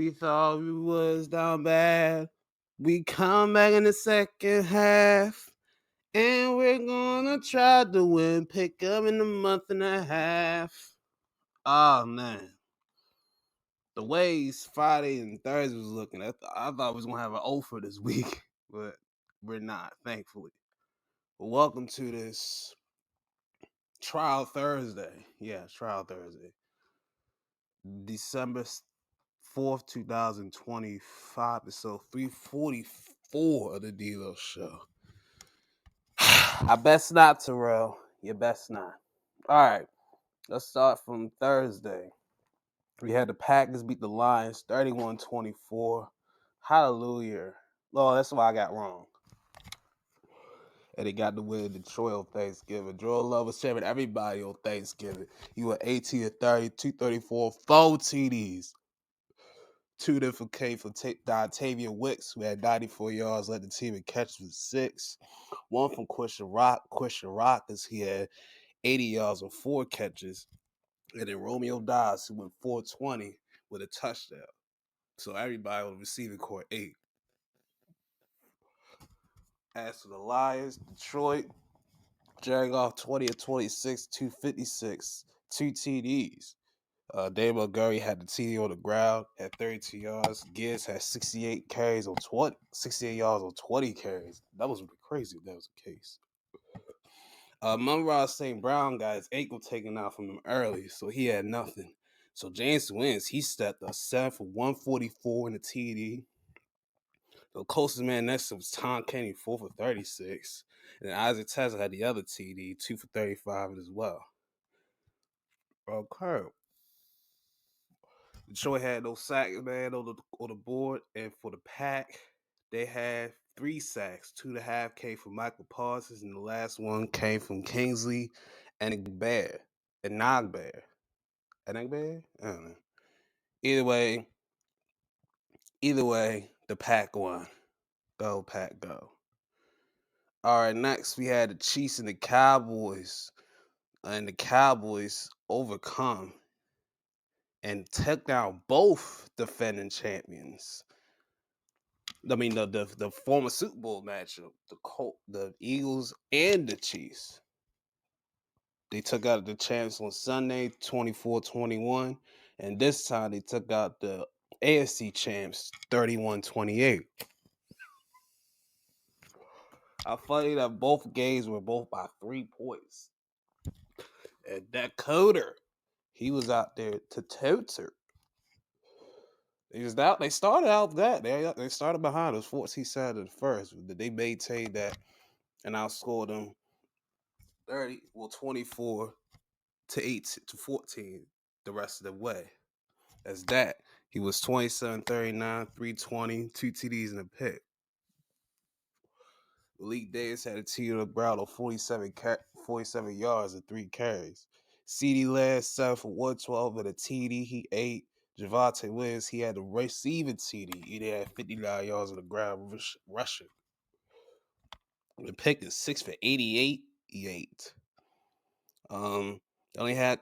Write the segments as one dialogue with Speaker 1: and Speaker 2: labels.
Speaker 1: We thought we was down bad. We come back in the second half. And we're gonna try to win. Pick up in a month and a half. Oh man. The ways Friday and Thursday was looking, I thought we was gonna have an O for this week, but we're not, thankfully. But welcome to this Trial Thursday. Yeah, Trial Thursday. December 4th, 2025, episode 344 of the D-Lo Show. I best not, Terrell. You best not. All right, let's start from Thursday. We had the Packers beat the Lions 31-24. Hallelujah. Oh, that's why I got wrong. And they got to win Detroit on Thanksgiving. Joel Love was serving everybody on Thanksgiving. He went 18 of 30, 234, 4 TDs. 2 different came from Dontavian Wicks, who had 94 yards, led the team in catches with 6. 1 from Christian Rock, as he had 80 yards on 4 catches. And then Romeo Dobbs, who went 420 with a touchdown. So everybody on the receiving court 8. As for the Lions, Detroit, Jared Goff 20 of 26, 256, 2 TDs. Dave Montgomery had the TD on the ground, had 32 yards. Gibbs had 68 carries on 68 yards on 20 carries. That was crazy if that was the case. Monroe St. Brown got his ankle taken out from him early, so he had nothing. So James Wins, he stepped up 7 for 144 in the TD. The closest man next to him was Tom Kenny, 4 for 36. And Isaac Tesla had the other TD, 2 for 35 as well. Okay. Detroit had no sacks, man, on the board. And for the Pack, they had 3 sacks. 2.5 came from Michael Parsons, and the last one came from Kingsley and Nagbear. I don't know. Either way, the Pack won. Go, Pack, go. All right, next we had the Chiefs and the Cowboys. And the Cowboys overcome and took down both defending champions. I mean, the former Super Bowl matchup, the Eagles and the Chiefs. They took out the champs on Sunday, 24-21. And this time they took out the AFC champs, 31-28. How funny that both games were both by 3 points. And that Coder, he was out there to toter. They started out that. They started behind us 14-7 at first. They maintained that and outscored them 24 to 8 to 14 the rest of the way. As that, he was 27-39, 320, 2 TDs in a pick. Malik Davis had a TD on the ground on 47 yards and 3 carries. CeeDee Lamb 7 for 112 and a TD. He ate. Javonte Williams, he had the receiving TD. He had 59 yards on the ground rushing. The pick is 6 for 88. He ate. They had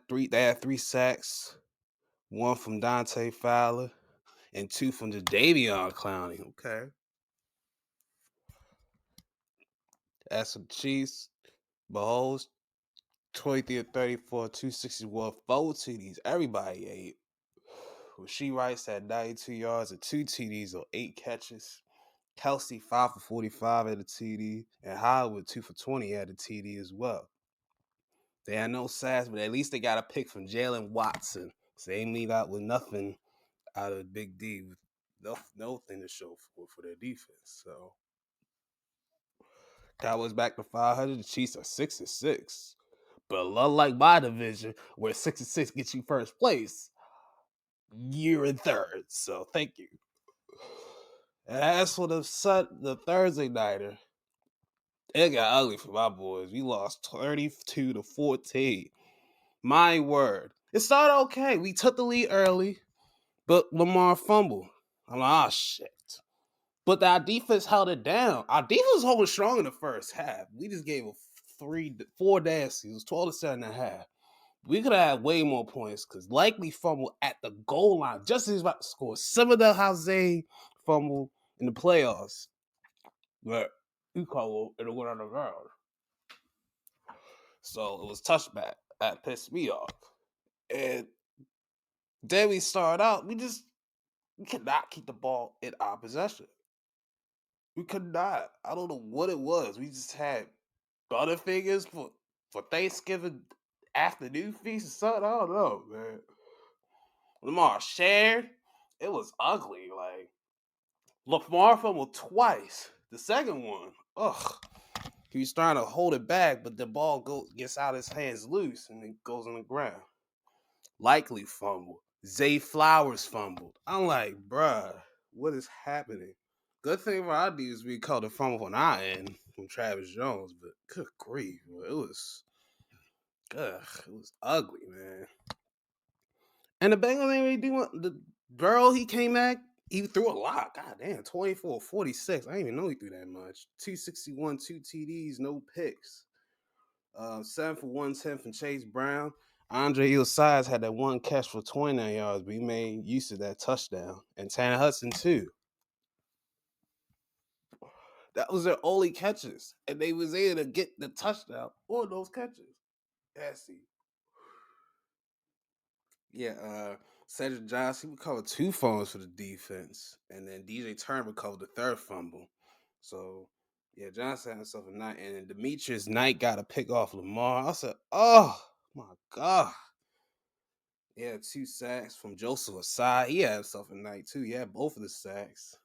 Speaker 1: 3 sacks. 1 from Dante Fowler and 2 from Jadeveon Clowney. Okay. As for the Chiefs, Mahomes, 23 of 34, 261, 4 TDs. Everybody ate. Rasheed Rice had 92 yards and 2 TDs on 8 catches. Kelsey, 5 for 45 at a TD. And Howard, 2 for 20 at a TD as well. They had no sacks, but at least they got a pick from Jalen Watson. So they leave out with nothing out of Big D with no thing to show for their defense. So Cowboys back to 500. The Chiefs are 6-6. But unlike my division, where 6-6 gets you first place, you're in third. So thank you. And as for the Thursday nighter, it got ugly for my boys. We lost 32-14. My word. It started okay. We took the lead early, but Lamar fumbled. I'm like, shit. But our defense held it down. Our defense was holding strong in the first half. We just gave 4 dances. It was 12-7.5. We could have had way more points because Likely fumbled at the goal line just as he was about to score. Similar to how Zay fumbled in the playoffs. But he called it went on the ground. So it was touchback. That pissed me off. And then we started out, we could not keep the ball in our possession. We could not. I don't know what it was. We just had Butterfingers for Thanksgiving afternoon feast or something. I don't know, man. Lamar shared. It was ugly. Like Lamar fumbled twice. The second one, ugh. He was trying to hold it back, but the ball gets out of his hands loose and it goes on the ground. Likely fumbled. Zay Flowers fumbled. I'm like, bruh, what is happening? Good thing for our dudes we called a fumble on our end from Travis Jones, but good grief, it was ugly, man. And the Bengals ain't really doing the girl he came back, he threw a lot. God damn, 24 46. I didn't even know he threw that much. 261, 2 TDs, no picks. 7 for 110 from Chase Brown. Andre Ilias had that one catch for 29 yards, but he made use of that touchdown. And Tanner Hudson, too. That was their only catches. And they was able to get the touchdown on those catches. Nasty. Yeah, Cedric Johnson recovered 2 fumbles for the defense. And then DJ Turner recovered the 3rd fumble. So, yeah, Johnson had himself a night. And then Demetrius Knight got a pick off Lamar. I said, oh, my God. Yeah, 2 sacks from Joseph Asai. He had himself a night, too. Yeah, both of the sacks.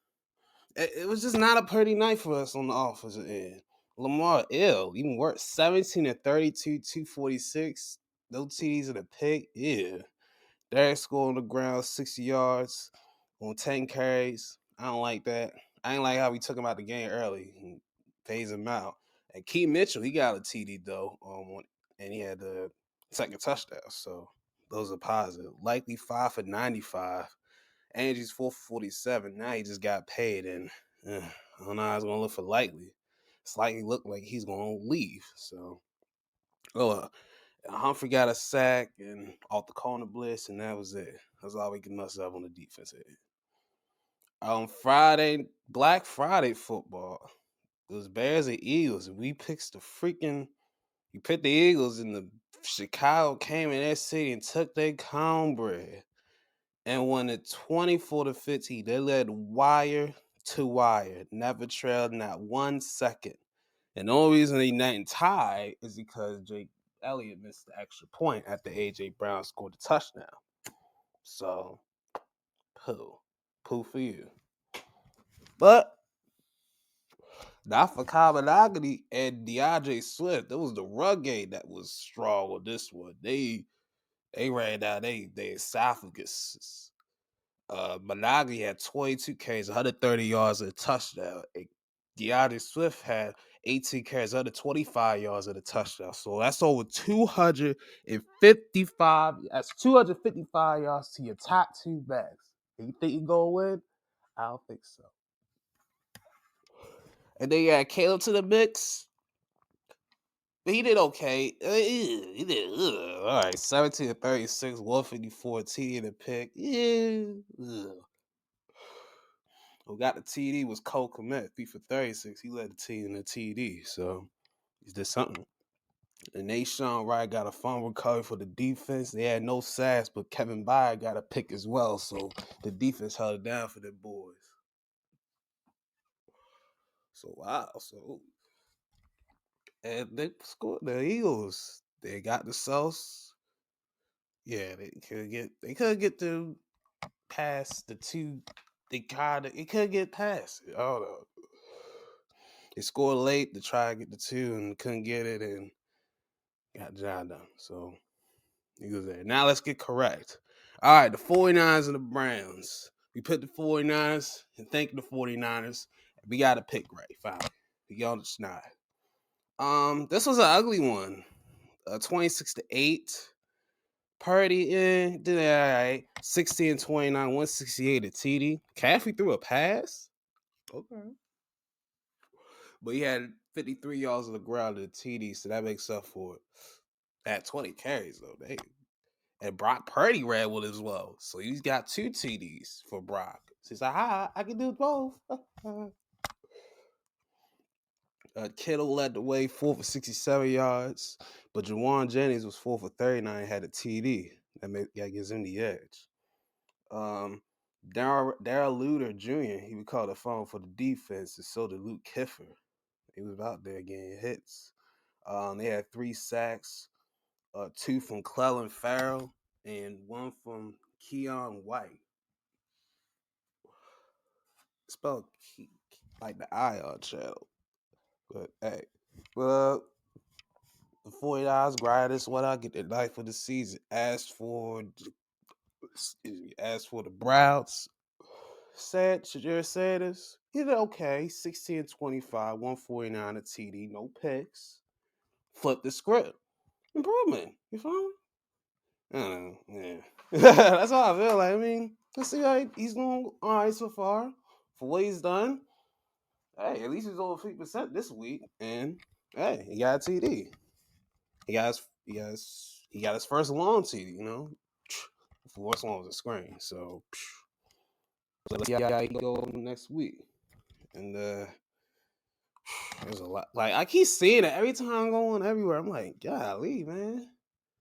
Speaker 1: It was just not a pretty night for us on the offensive end. Lamar ill, even worse. 17 to 32, 246. No TDs in a pick. Yeah. Derek scored on the ground 60 yards on 10 carries. I don't like that. I ain't like how we took him out the game early and phased him out. And Key Mitchell, he got a TD though, and he had the second touchdown. So those are positive. Likely 5 for 95. Angie's 4 for 47. Now he just got paid, and I don't know how it's gonna look for Likely. It's likely look like he's gonna leave. So, Humphrey got a sack and off the corner blitz, and that was it. That's all we can muster up on the defense end. On Friday, Black Friday football, it was Bears and Eagles, and we picked you picked the Eagles, and the Chicago came in that city and took their cornbread and won it 24 to 15. They led wire to wire, never trailed not 1 second. And the only reason they didn't tie is because Jake Elliott missed the extra point after AJ Brown scored a touchdown. So, poo for you. But not for Kabanagati and DeAndre Swift. It was the run game that was strong on this one. They ran down their esophagus. Monogany had 22 carries, 130 yards, and a touchdown. And DeAndre Swift had 18 carries, 125 yards, and a touchdown. So that's over 255. That's 255 yards to your top 2 backs. You think you're going to win? I don't think so. And then you add Caleb to the mix. But he did okay. He did all right. 17 to 36, 154 TD in the pick. Yeah. Who got the TD was Cole Kmet, 3 for 36. He led the team in the TD, so he did something. And Nahshon Wright got a fumble recovery for the defense. They had no sacks, but Kevin Byard got a pick as well, so the defense held it down for the boys. So wow, and they scored the Eagles. They got the sauce. Yeah, they could get them past the 2. It could get past it. I don't know. They scored late to try to get the 2 and couldn't get it and got the job done. So he was there. Now let's get correct. All right, the 49ers and the Browns. We put the 49ers and thank the 49ers. We got to pick right. Fine. We got the snide. This was an ugly one. 26 to 8. Purdy did all right. 60 and 29, 168 at TD. Caffrey threw a pass. Okay. But he had 53 yards on the ground at TD, so that makes up for it. at 20 carries though. And Brock Purdy ran with as well. So he's got 2 TDs for Brock. So he's like, I can do both. Kittle led the way, 4 for 67 yards. But Jawan Jennings was 4 for 39, had a TD. That gives him the edge. Darrell Luter Jr., he would call the phone for the defense, and so did Luke Kiffer. He was out there getting hits. They had 3 sacks, 2 from Clelin Farrell, and 1 from Keon White. Spelled like the IR channel. But hey, well, the 49ers grinders what I get the knife for the season. As for the Browns, Shedeur Sanders, he did okay. 16-25, 149 a TD, no picks. Flip the script. Improvement. You feel me? I don't know. Yeah. That's how I feel. Like, I mean, let's see how he's going all right so far. For what he's done, hey, at least he's over 50% this week. And hey, he got a TD. He got his first long TD, you know. First one was a screen. So let's see how he go next week. And there's a lot. Like, I keep seeing it every time I'm going everywhere. I'm like, golly, man.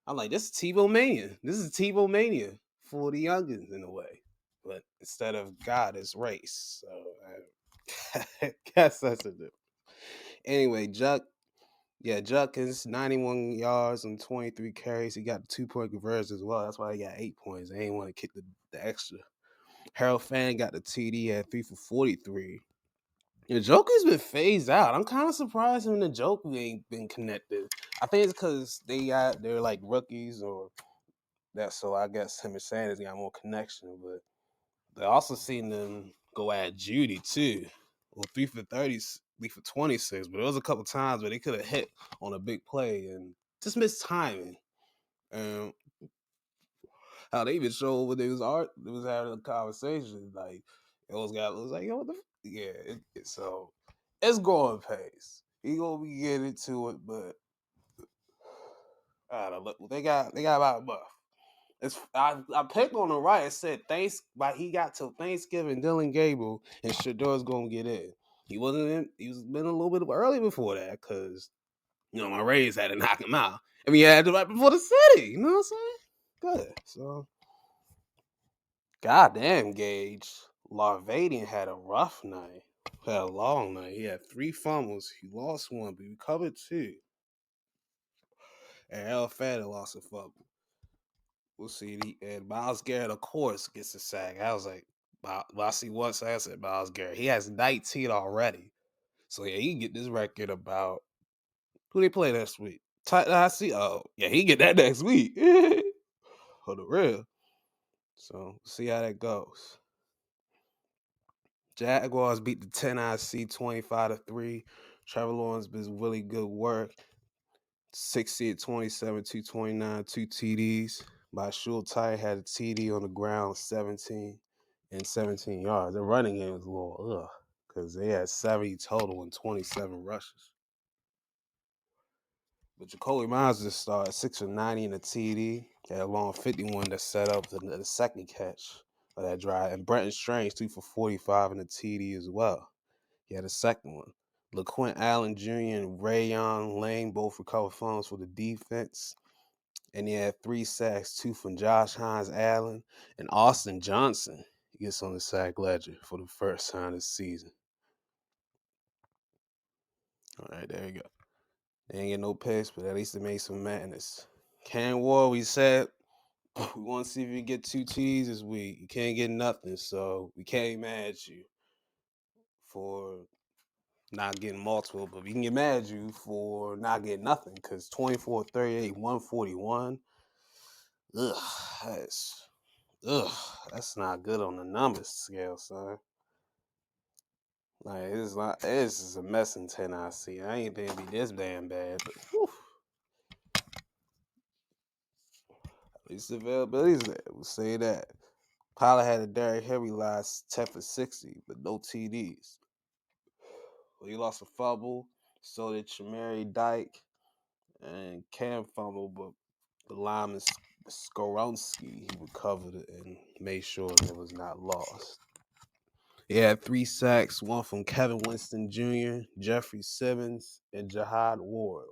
Speaker 1: I'm like, this is Tebow Mania. This is Tebow Mania for the youngins in a way. But instead of God, it's race. So I guess that's a difference. Anyway, Judkins, 91 yards and 23 carries. He got the 2-point conversion as well. That's why he got 8 points. They ain't want to kick the extra. Harold Fan got the TD at 3 for 43. The Joker's been phased out. I'm kind of surprised him and the Joker ain't been connected. I think it's because they're like rookies or that. So I guess him and Sanders got more connection. But they also seen them go at Judy too. Well, 3 for 30, 3 for 26. But there was a couple times where they could have hit on a big play and just missed timing. How they even showed when they was having a conversation. Like it was like, yo, what the yeah. So it's growing pace. He gonna be getting to it, but I don't know. They got about a month. I picked on the right. It said but he got till Thanksgiving. Dylan Gable and Shedor's gonna get in. He wasn't in. He was been a little bit early before that because my Rays had to knock him out. I mean, he had to right before the city. You know what I'm saying? Good. So, goddamn, Gage. Larvadian had a rough night. Had a long night. He had 3 fumbles. He lost 1, but he recovered 2. And El Fadden lost a fumble. We'll see. And Myles Garrett, of course, gets a sack. I was like, I see one sack. I said Myles Garrett. He has 19 already. So, yeah, he can get this record about who they play next week. I see. Oh, yeah, he get that next week. For the real. So, see how that goes. Jaguars beat the 10 IC 25-3. Trevor Lawrence been really good work. 60 27, 229, 2 TDs. Bashul Ty had a TD on the ground, 17 and 17 yards. The running game was a little because they had 70 total and 27 rushes. But Jacoby Myers just started 6 for 90 in a TD. Had a long 51 that set up the second catch of that drive. And Brenton Strange 2 for 45 in a TD as well. He had a second one. LaQuint Allen Jr. and Rayon Lane both recovered fumbles for the defense. And he had 3 sacks, 2 from Josh Hines Allen. And Austin Johnson gets on the sack ledger for the first time this season. All right, there you go. They ain't get no picks, but at least they made some madness. Cam Ward, we said we want to see if we get 2 T's this week. You can't get nothing, so we can't be mad at you for not getting multiple, but we can get mad at you for not getting nothing because 24, 38, 141. That's not good on the numbers scale, son. Like it's just a mess in 10 IC. I ain't think it'd be this damn bad, but whew. At least the availability's there. We'll say that. Pollard had a Derrick Henry last 10 for 60, but no TDs. Well, he lost a fumble. So did Chamari Dyke. And Cam fumbled, but the lineman Skoronski, he recovered it and made sure it was not lost. He had 3 sacks, one from Kevin Winston Jr., Jeffrey Simmons, and Jihad Ward.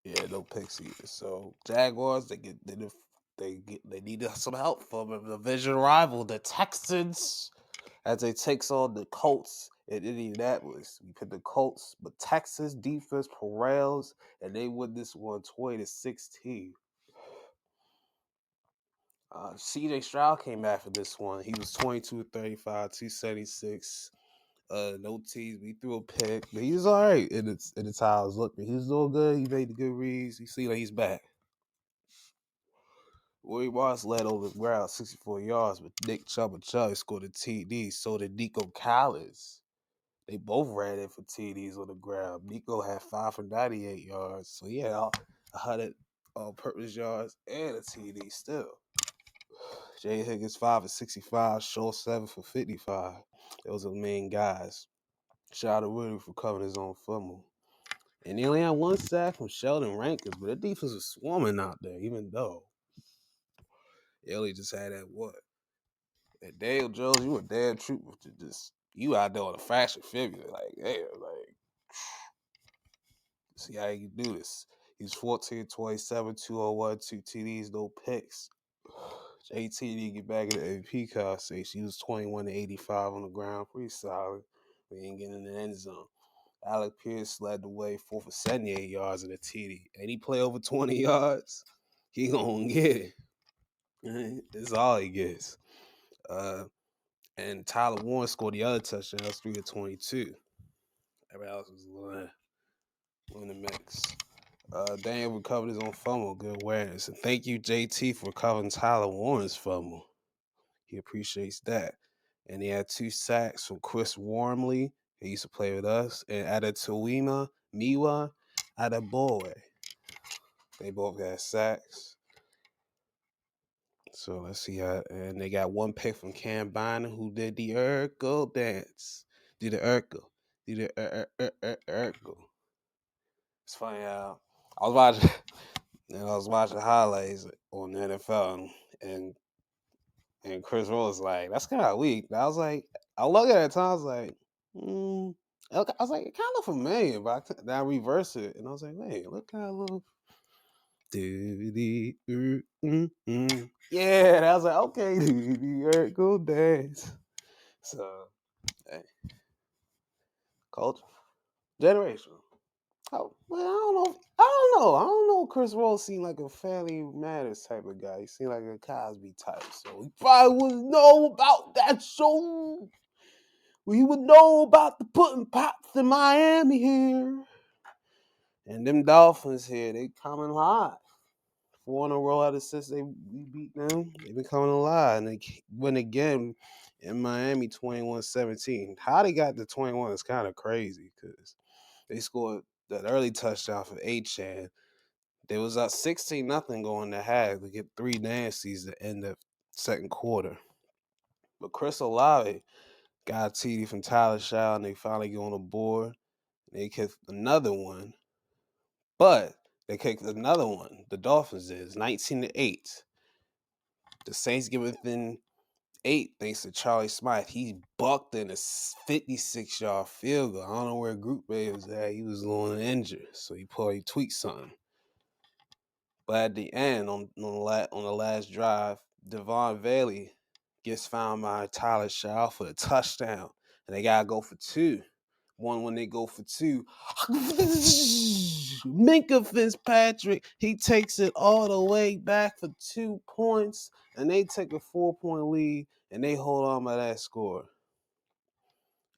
Speaker 1: Yeah, no picks either. So Jaguars, they need some help from a division rival, the Texans, as they takes on the Colts in Indianapolis. We put the Colts, but Texas defense prevails, and they win this one 20-16. CJ Stroud came after this one. He was 22-35, 276. No T's. We threw a pick, but he was all right in the time I was looking. He was doing good. He made the good reads. You see that he's back. Willie Moss led over the ground 64 yards, but Nick Chubb scored a TD. So did Nico Collins. They both ran in for TDs on the ground. Nico had 5 for 98 yards, so he had 100 all-purpose yards and a TD still. Jay Higgins 5 for 65, Shaw 7 for 55. Those are the main guys. Shout out to Woody for covering his own fumble. And they only had 1 sack from Sheldon Rankins, but the defense was swarming out there, even though Ellie just had that what? That Dale Jones, you a damn trooper to just you out there on a fashion figure. Like, damn, like see how you can do this. He's 14, 27, 201, 2 TDs, no picks. JT didn't get back in the MVP conversation. He was 21-85 on the ground, pretty solid. We ain't getting in the end zone. Alec Pierce led the way, 4 for 78 yards in a TD. And he play over 20 yards, he gonna get it. That's all he gets. And Tyler Warren scored the other touchdown. 3 of 22. Everybody else was in the mix. Daniel recovered his own fumble. Good awareness. And thank you, JT, for covering Tyler Warren's fumble. He appreciates that. And he had 2 sacks from Chris Wormley, who used to play with us, and Adetomiwa Adeboye. They both got sacks. So let's see how. And they got 1 pick from Cam Bynum, who did the Urkel dance. Do the Urkel. Urkel. It's funny how I was watching highlights on the NFL, and Chris Rowe was like, "That's kind of weak." And I was like, I look at it, and I was like, I was like, it kind of familiar, but then I reversed it, and I was like, wait, look kind of little. Yeah, and I was like, okay, go dance. So, hey, culture, generation. Oh, well, I don't know. Chris Rowe seemed like a Family Matters type of guy. He seemed like a Cosby type, so he probably would know about that show. We would know about the putting pops in Miami here. And them Dolphins here, they coming hot. 4 in a row out of 6 we beat them. They been coming alive. And they win again in Miami 21-17. How they got to 21 is kind of crazy because they scored that early touchdown for Achane. They was up 16-0 going to half to get 3 nasties to end the second quarter. But Chris Olave got a TD from Tyler Shaw, and they finally go on the board. They kicked another one, but they kicked another one. The Dolphins is 19-8. The Saints get within 8 thanks to Charlie Smythe. He bucked in a 56-yard field goal. I don't know where Group A was at. He was a little injured, so he probably tweaked something. But at the end, on the last drive, Devon Bailey gets found by Tyler Shaw for the touchdown, and they gotta go for 2. When they go for 2, Minkah Fitzpatrick, he takes it all the way back for 2 points, and they take a 4-point lead, and they hold on by that score.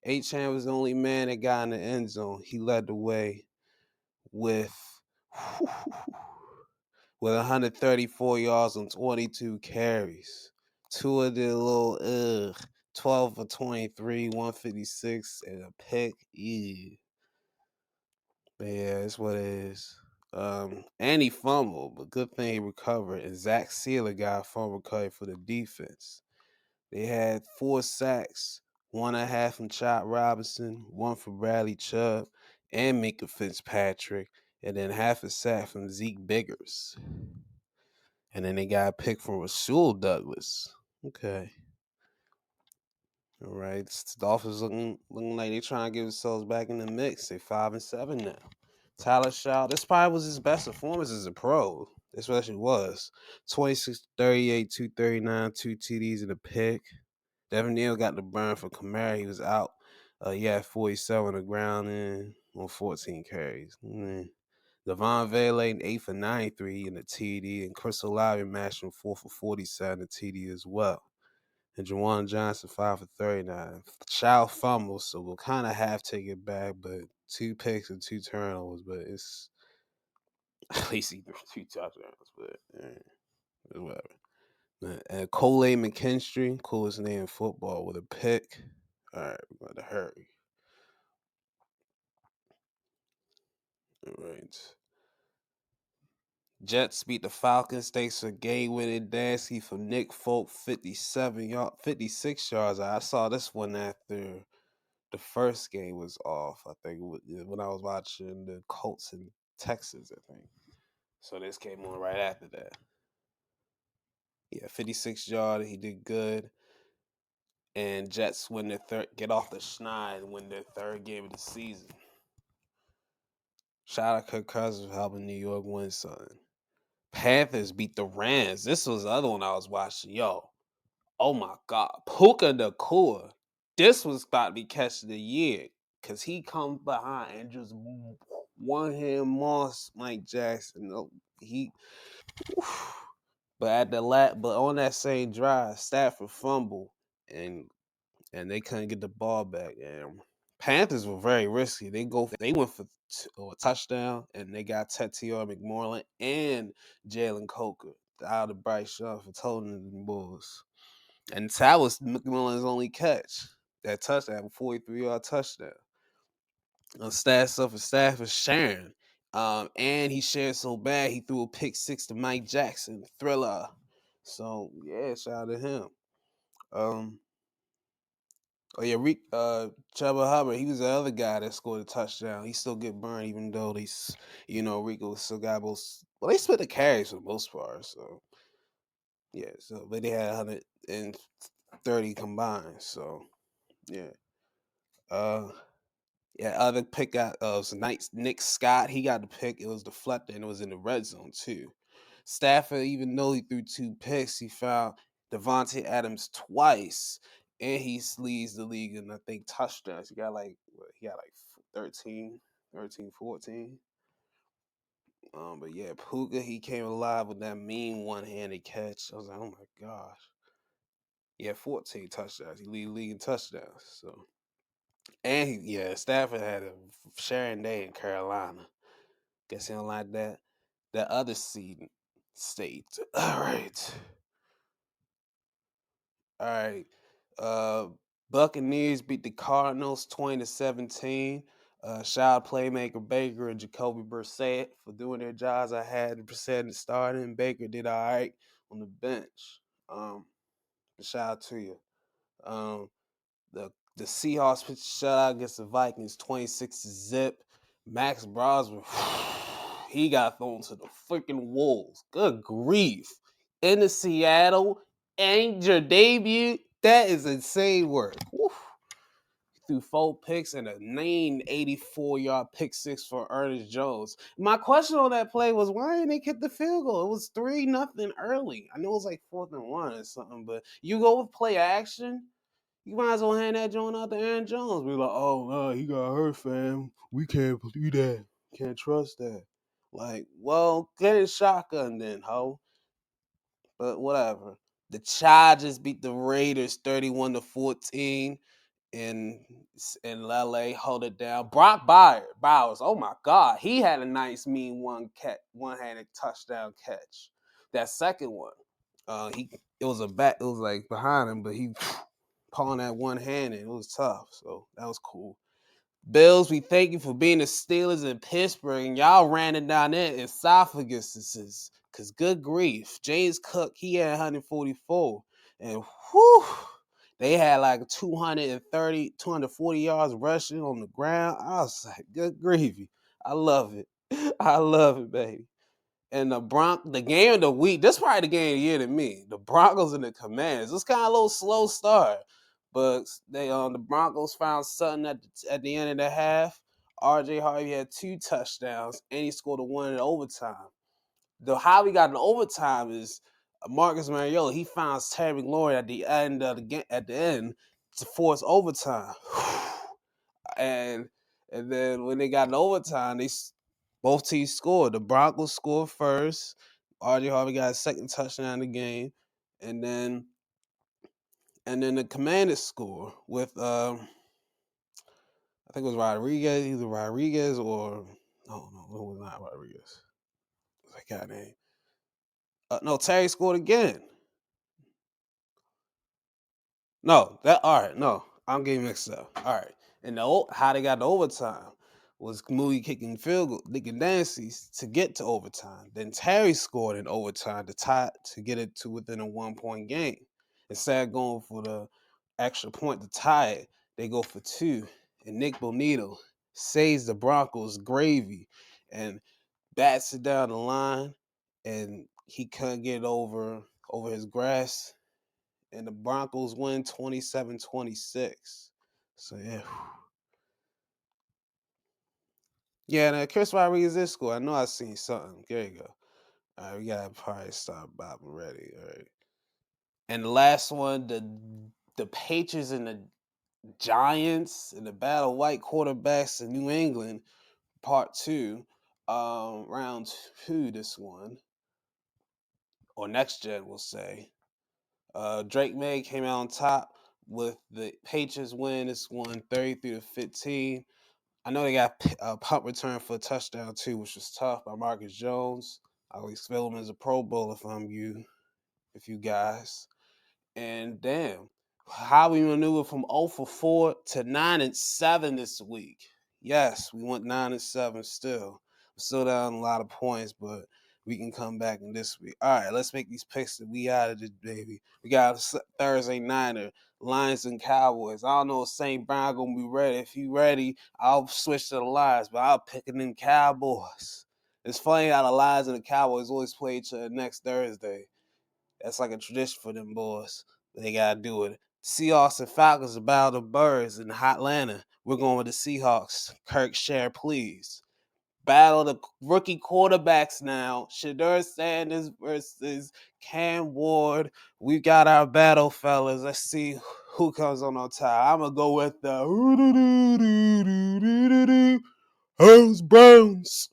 Speaker 1: Achane was the only man that got in the end zone. He led the way with 134 yards on 22 carries. 2 of the little 12 for 23, 156, and a pick. Yeah. But yeah, it's what it is. And he fumbled, but good thing he recovered. And Zach Sealer got a fumble recovery for the defense. They had 4 sacks 1.5 from Chop Robinson, 1 for Bradley Chubb and Minka Fitzpatrick, and then half a sack from Zeke Biggers. And then they got a pick from Rasul Douglas. Okay. All right. The Dolphins looking like they trying to get themselves back in the mix. They 5-7 now. Tyler Shaw, this probably was his best performance as a pro. This actually was. 26, 38, 239, 2 TDs and a pick. Devin Neal got the burn for Kamara. He was out. He had 47 on the ground and on 14 carries. Devon Vele, 8 for 93 in the TD, and Chris Olave matched him 4 for 47 in the TD as well. And Juwan Johnson, 5 for 39. Child fumbles, so we'll kind of have to take it back, but 2 picks and 2 turnovers, but it's at least he threw 2 touchdowns, but whatever. And Cole McKinstry, coolest name in football, with a pick. All right, we're going to hurry. All right. Jets beat the Falcons thanks to game-winning Dansky from Nick Folk, 56 yards. I saw this one after the first game was off. I think when I was watching the Colts and Texans, I think. So this came on right after that. Yeah, 56 yards. He did good. And Jets win their third, get off the schneid and win their third game of the season. Shout out Kirk Cousins for helping New York win something. Panthers beat the Rams. This was the other one I was watching. Yo, oh my God. Puka Nacua. This was about to be catch of the year. Because he comes behind and just one-hand moss Mike Jackson. But on that same drive, Stafford fumbled and they couldn't get the ball back. And Panthers were very risky. They went for a touchdown, and they got Tetier McMorland and Jalen Coker out of Bryce Young for toting the Bulls. And that was McMillan's only catch. That touchdown, 43-yard touchdown. Stafford sharing. And he shared so bad he threw a pick 6 to Mike Jackson, Thriller. So yeah, shout out to him. Oh yeah, Chuba Hubbard, he was the other guy that scored a touchdown. He still get burned even though Rico still got both. Well, they split the carries for the most part, so yeah. So but they had 130 combined, so yeah. Yeah, other pick was Nick Scott. He got the pick. It was deflected and it was in the red zone too. Stafford, even though he threw 2 picks, he found Devontae Adams twice, and he leads the league in I think touchdowns. He got like 13, 14. But yeah, Puka, he came alive with that mean one-handed catch. I was like, oh my gosh. Yeah, 14 touchdowns. He lead the league in touchdowns. So. And Stafford had a sharing day in Carolina. Guess he don't like that. That other seed state. All right. Buccaneers beat the Cardinals 20-17. Shout out playmaker Baker and Jacoby Brissett for doing their jobs. I had Brissett starting, and Baker did all right on the bench. Shout out to you. The Seahawks pitched shutout against the Vikings 26-0. Max Brosman, he got thrown to the freaking wolves. Good grief. In the Seattle, ain't your debut. That is insane work. Woo. Threw 4 picks and a 84-yard pick 6 for Ernest Jones. My question on that play was, why didn't they kick the field goal? It was 3-0 early. I know it was like 4th and 1 or something, but you go with play action, you might as well hand that joint out to Aaron Jones. We're like, oh, no, he got hurt, fam. We can't believe that. Can't trust that. Like, well, get a shotgun then, ho. But whatever. The Chargers beat the Raiders 31-14 in LA. Hold it down. Brock Bowers. Oh my God, he had a nice mean one-handed touchdown catch. That second one, it was like behind him, but he pulling that one hand and it was tough. So that was cool. Bills, we thank you for being the Steelers in Pittsburgh, and y'all ran it down their esophaguses. Cause good grief, James Cook, he had 144, and whew, They had like 230, 240 yards rushing on the ground. I was like, good gravy. I love it. I love it, baby. And the game of the week, this is probably the game of the year to me. The Broncos and the Commanders. It's kind of a little slow start, but the Broncos found something at the end of the half. RJ Harvey had 2 touchdowns, and he scored a one in overtime. How we got in overtime is Marcus Mariota. He found Terry McLaurin at the end of the end to force overtime, and then when they got in overtime, both teams scored. The Broncos scored first. RJ Harvey got a second touchdown in the game, and then the Commanders score with I think it was Rodriguez, either Rodriguez or no, it was not Rodriguez. What's that guy name? No, Terry scored again. No, that all right. No, I'm getting mixed up. All right, and how they got to overtime was Moody kicking field goal, kicking Dancy's to get to overtime. Then Terry scored in overtime to get it to within a 1-point game. Instead of going for the extra point to tie it, they go for 2. And Nick Bonito saves the Broncos gravy and bats it down the line, and he couldn't get over his grass, and the Broncos win 27-26. So yeah. Yeah, and Chris Rodriguez is score. I know I seen something. There you go. All right, we gotta probably start bobbing ready. All right. And the last one, the Patriots and the Giants in the battle of white quarterbacks in New England, part 2, round 2. This one, or next gen, we'll say. Drake May came out on top with the Patriots win. This one 33-15. I know they got a punt return for a touchdown too, which was tough by Marcus Jones. I always feel him as a Pro Bowl if you guys. And damn, how we maneuver from 0-4 to 9-7 this week. Yes, we went 9-7 still. We're still down a lot of points, but we can come back in this week. All right, let's make these picks that we out of this, baby. We got Thursday Niner, Lions and Cowboys. I don't know if St. Brown gonna be ready. If you ready, I'll switch to the Lions, but I'll pick them Cowboys. It's funny how the Lions and the Cowboys always play each other next Thursday. That's like a tradition for them boys. They gotta do it. Seahawks and Falcons are battle the birds in Atlanta. We're going with the Seahawks. Kirk, share, please. Battle the rookie quarterbacks now. Shedeur Sanders versus Cam Ward. We got our battle, fellas. Let's see who comes on top. I'm gonna go with the House Browns.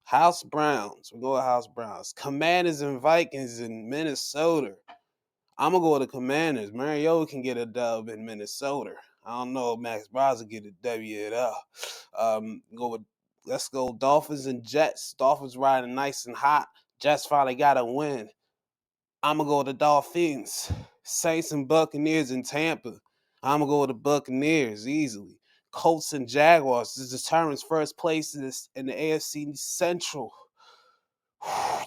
Speaker 1: House Browns. We'll go with House Browns. Commanders and Vikings in Minnesota. I'm gonna go with the Commanders. Mariota can get a dub in Minnesota. I don't know if Max Bros will get a W at all. Let's go Dolphins and Jets. Dolphins riding nice and hot. Jets finally got a win. I'm gonna go with the Dolphins. Saints and Buccaneers in Tampa. I'm gonna go with the Buccaneers easily. Colts and Jaguars. This determines first place in the AFC Central.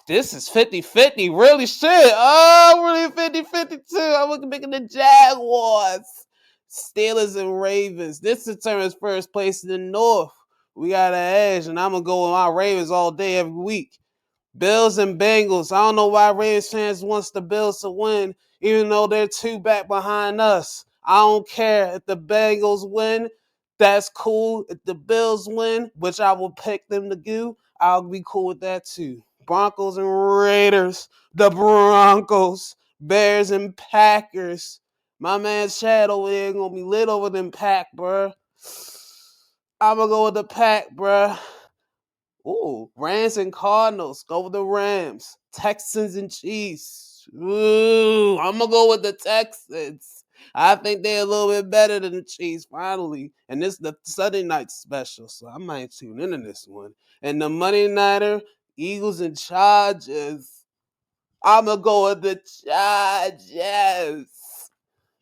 Speaker 1: This is 50-50. Really shit. Oh, really 50-50 too. I'm looking at the Jaguars. Steelers and Ravens. This determines first place in the North. We got an edge, and I'm going to go with my Ravens all day, every week. Bills and Bengals. I don't know why Ravens fans wants the Bills to win, even though they're 2 back behind us. I don't care if the Bengals win. That's cool. If the Bills win, which I will pick them to do, I'll be cool with that too. Broncos and Raiders. The Broncos. Bears and Packers. My man Chad over there gonna be lit over them Pack, bruh. I'm gonna go with the Pack, bruh. Ooh, Rams and Cardinals. Go with the Rams. Texans and Chiefs. Ooh, I'm gonna go with the Texans. I think they're a little bit better than the Chiefs, finally. And this is the Sunday night special, so I might tune into this one. And the Monday Nighter, Eagles and Chargers. I'm gonna go with the Chargers.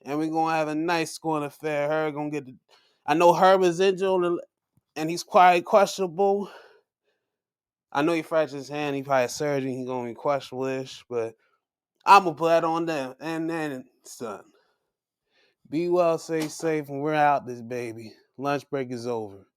Speaker 1: And we're gonna have a nice scoring affair. Herb gonna get I know Herb is injured and he's quite questionable. I know he fractured his hand. He probably had surgery. He's going to be questionable-ish. But I'm going to put that on them. And then, son. Be well, stay safe, and we're out this baby. Lunch break is over.